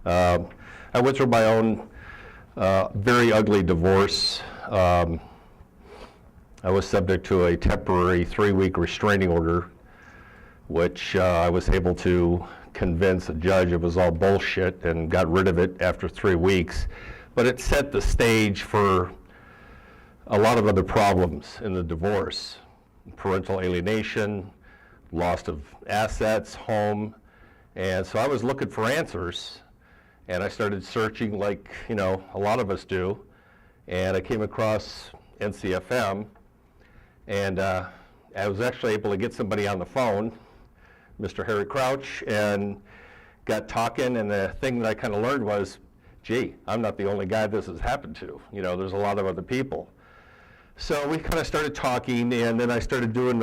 I went through my own very ugly divorce. I was subject to a temporary 3-week restraining order, which I was able to convince a judge it was all bullshit and got rid of it after 3 weeks. But it set the stage for a lot of other problems in the divorce: parental alienation, loss of assets, home. And so I was looking for answers, and I started searching like, you know, a lot of us do. And I came across NCFM, and I was actually able to get somebody on the phone, Mr. Harry Crouch, and got talking. And the thing that I kind of learned was, gee, I'm not the only guy this has happened to. You know, there's a lot of other people. So we kind of started talking, and then I started doing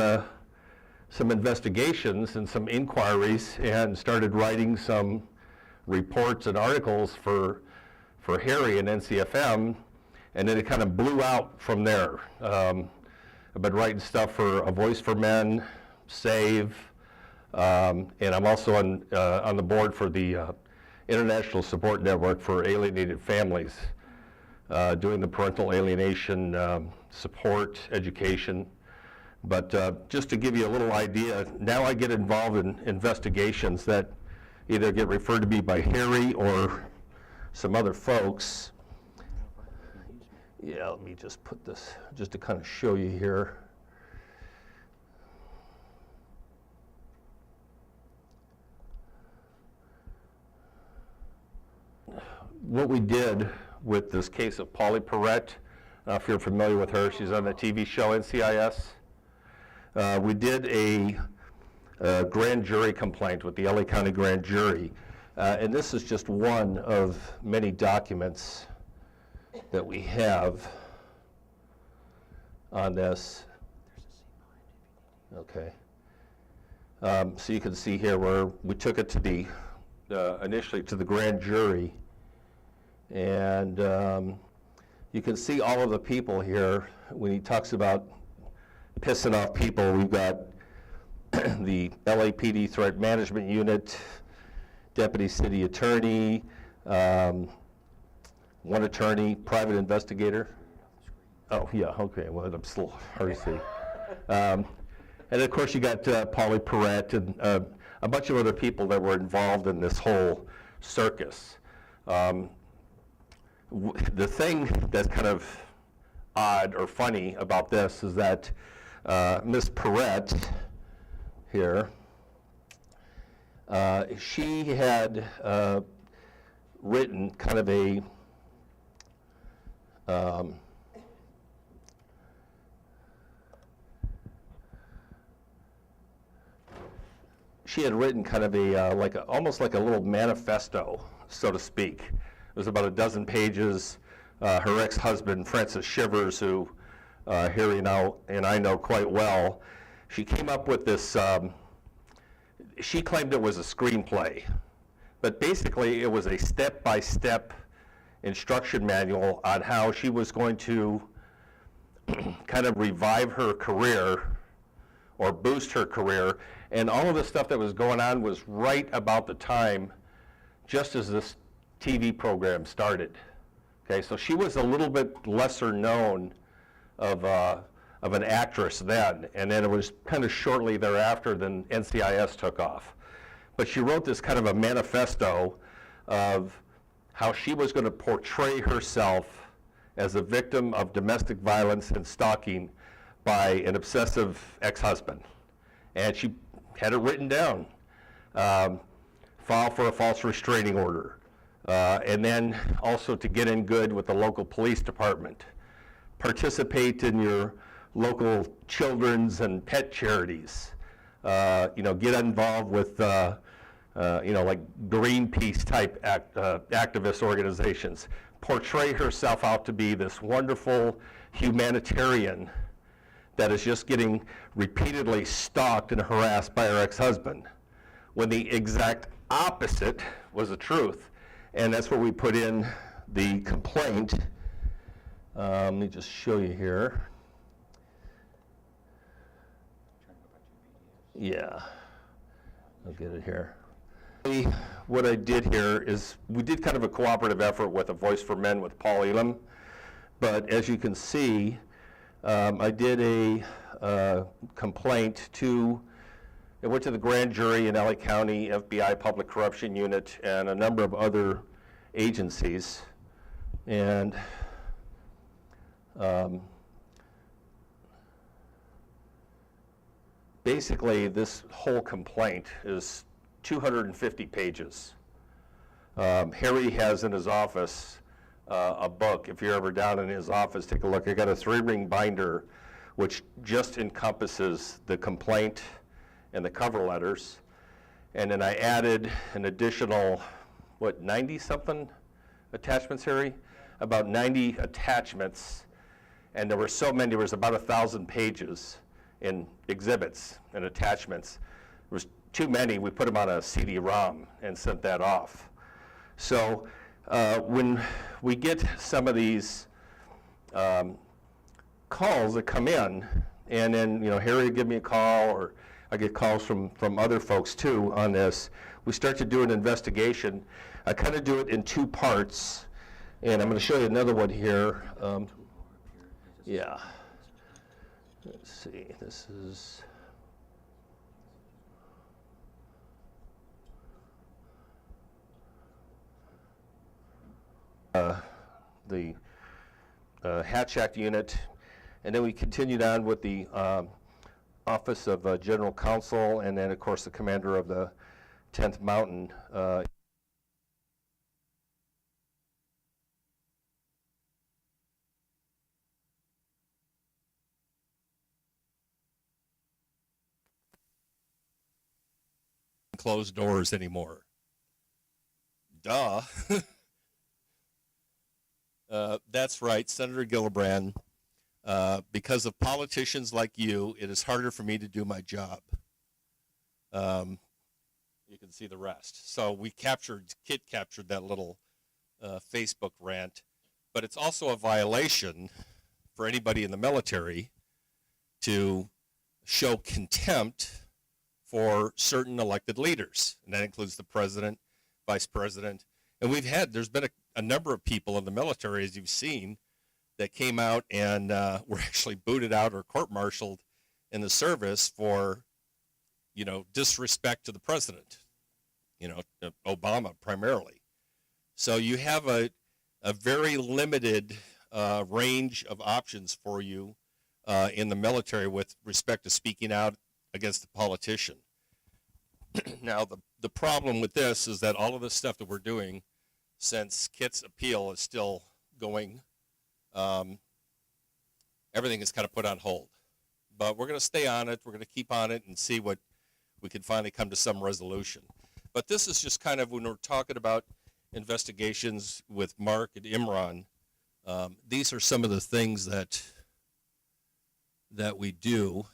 some investigations and some inquiries, and started writing some reports and articles for Harry and NCFM, and then it kind of blew out from there. I've been writing stuff for A Voice for Men, SAVE, and I'm also on the board for the International Support Network for Alienated Families, doing the parental alienation support, education. But just to give you a little idea, now I get involved in investigations that either get referred to me by Harry or some other folks. Yeah, let me just put this, just to kind of show you here. What we did with this case of Polly Perrette, if you're familiar with her, she's on the TV show NCIS. We did a grand jury complaint with the LA County Grand Jury, and this is just one of many documents that we have on this. Okay. So you can see here where we took it to the, initially to the grand jury, and you can see all of the people here. When he talks about pissing off people, we've got the LAPD Threat Management Unit, Deputy City Attorney, one attorney, private investigator. Oh, yeah, okay, well, I'm still hard to see. And of course, you got Polly Perrette and a bunch of other people that were involved in this whole circus. The thing that's kind of odd or funny about this is that Miss Perrette here, she had written kind of a almost like a little manifesto, so to speak. It was about a dozen pages. Her ex-husband, Francis Shivers, who Harry and I know quite well, she came up with this, she claimed it was a screenplay, but basically it was a step-by-step instruction manual on how she was going to kind of revive her career or boost her career. And all of the stuff that was going on was right about the time, just as this TV program started. Okay, so she was a little bit lesser known of an actress then, and then it was kind of shortly thereafter then NCIS took off. But she wrote this kind of a manifesto of how she was going to portray herself as a victim of domestic violence and stalking by an obsessive ex-husband. And she had it written down. File for a false restraining order. And then also to get in good with the local police department. Participate in your local children's and pet charities. You know, get involved with you know, like Greenpeace type activist organizations. Portray herself out to be this wonderful humanitarian that is just getting repeatedly stalked and harassed by her ex-husband, when the exact opposite was the truth. And that's where we put in the complaint. Let me just show you here. Yeah, I'll get it here. what I did here is we did kind of a cooperative effort with A Voice for Men with Paul Elam. But as you can see, I did a complaint it went to the grand jury in LA County, FBI Public Corruption Unit, and a number of other agencies. And basically, this whole complaint is 250 pages. Harry has in his office a book. If you're ever down in his office, take a look. I got a 3-ring binder which just encompasses the complaint and the cover letters. And then I added an additional, 90-something attachments, Harry? About 90 attachments. And there were so many, there was about 1,000 pages in exhibits and attachments. There was too many. We put them on a CD-ROM and sent that off. So when we get some of these calls that come in, and then Harry would give me a call, or I get calls from other folks too on this. We start to do an investigation. I kind of do it in 2 parts, and I'm going to show you another one here. Yeah. Let's see. This is. The Hatch Act unit, and then we continued on with the Office of General Counsel, and then of course the commander of the 10th Mountain. Closed doors anymore. Duh. That's right, Senator Gillibrand. Because of politicians like you, it is harder for me to do my job. You can see the rest. So Kit captured that little Facebook rant, but it's also a violation for anybody in the military to show contempt for certain elected leaders, and that includes the president, vice president, and there's been a number of people in the military, as you've seen, that came out and were actually booted out or court-martialed in the service for, disrespect to the president, Obama primarily. So you have a very limited range of options for you in the military with respect to speaking out against the politician. Now, the problem with this is that all of this stuff that we're doing, since Kit's appeal is still going, everything is kind of put on hold. But we're going to stay on it. We're going to keep on it and see what we can finally come to some resolution. But this is just kind of when we're talking about investigations with Mark and Imran, these are some of the things that we do.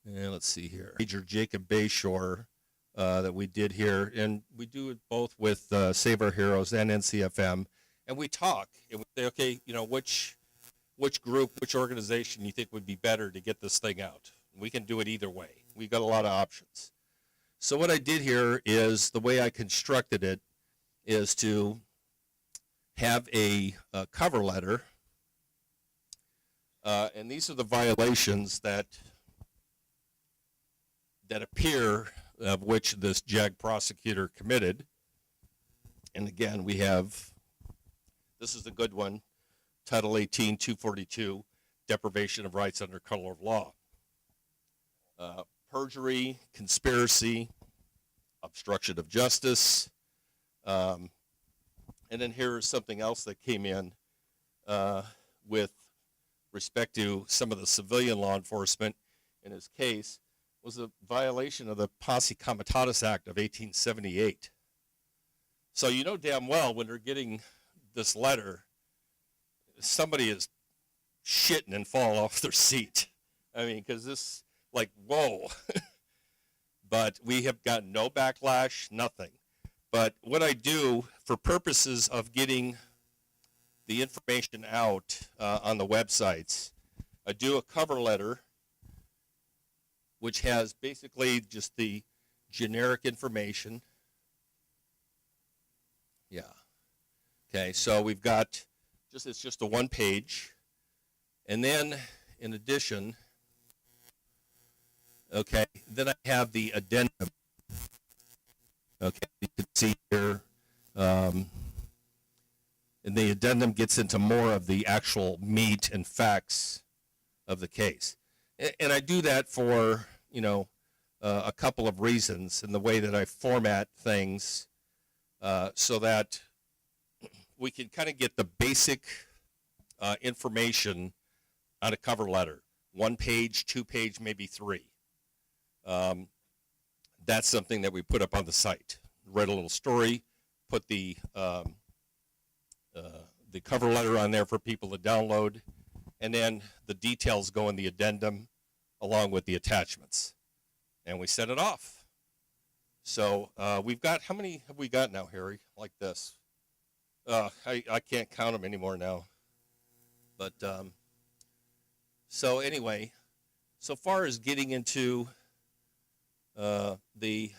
And let's see here. Major Jacob Bayshore that we did here. And we do it both with Save Our Heroes and NCFM. And we talk. And we say, okay, which group, which organization you think would be better to get this thing out? We can do it either way. We've got a lot of options. So what I did here is, the way I constructed it is to have a cover letter. And these are the violations that appear, of which this JAG prosecutor committed. And again, we have, this is the good one, Title 18, 242, deprivation of rights under color of law. Perjury, conspiracy, obstruction of justice. And then here's something else that came in with respect to some of the civilian law enforcement in his case, was a violation of the Posse Comitatus Act of 1878. So you know damn well when they're getting this letter, somebody is shitting and falling off their seat. I mean, because this, like, whoa. But we have gotten no backlash, nothing. But what I do for purposes of getting the information out on the websites, I do a cover letter which has basically just the generic information, Yeah. Okay, so we've got it's just a one page. And then in addition, okay, then I have the addendum. Okay, you can see here, and the addendum gets into more of the actual meat and facts of the case. And I do that for, a couple of reasons in the way that I format things so that we can kind of get the basic information on a cover letter. 1 page, 2 page, maybe 3. That's something that we put up on the site. Write a little story, put the cover letter on there for people to download, and then the details go in the addendum along with the attachments. And we set it off. So we've got, how many have we got now, Harry, like this? I can't count them anymore now. But so anyway, so far as getting into the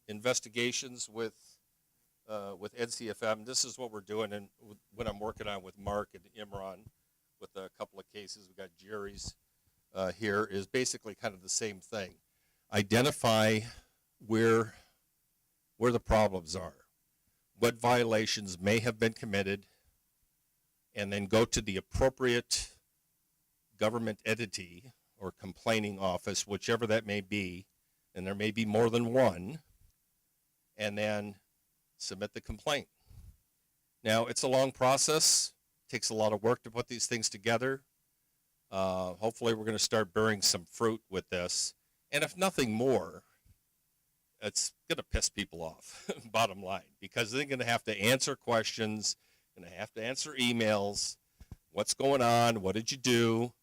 investigations with NCFM, this is what we're doing, and what I'm working on with Mark and Imran with a couple of cases. We got Jerry's here, is basically kind of the same thing. Identify where the problems are, what violations may have been committed, and then go to the appropriate government entity or complaining office, whichever that may be, and there may be more than one, and then submit the complaint. Now, it's a long process. It takes a lot of work to put these things together. Hopefully, we're going to start bearing some fruit with this. And if nothing more, it's going to piss people off, bottom line, because they're going to have to answer questions, going to have to answer emails. What's going on? What did you do?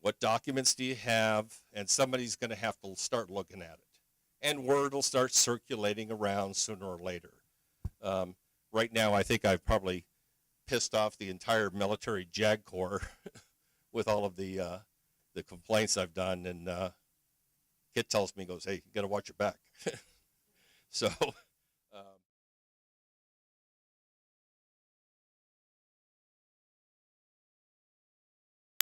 What documents do you have? And somebody's going to have to start looking at it. And word will start circulating around sooner or later. Right now, I think I've probably pissed off the entire military JAG Corps with all of the complaints I've done. And Kit tells me, goes, hey, you got to watch your back. So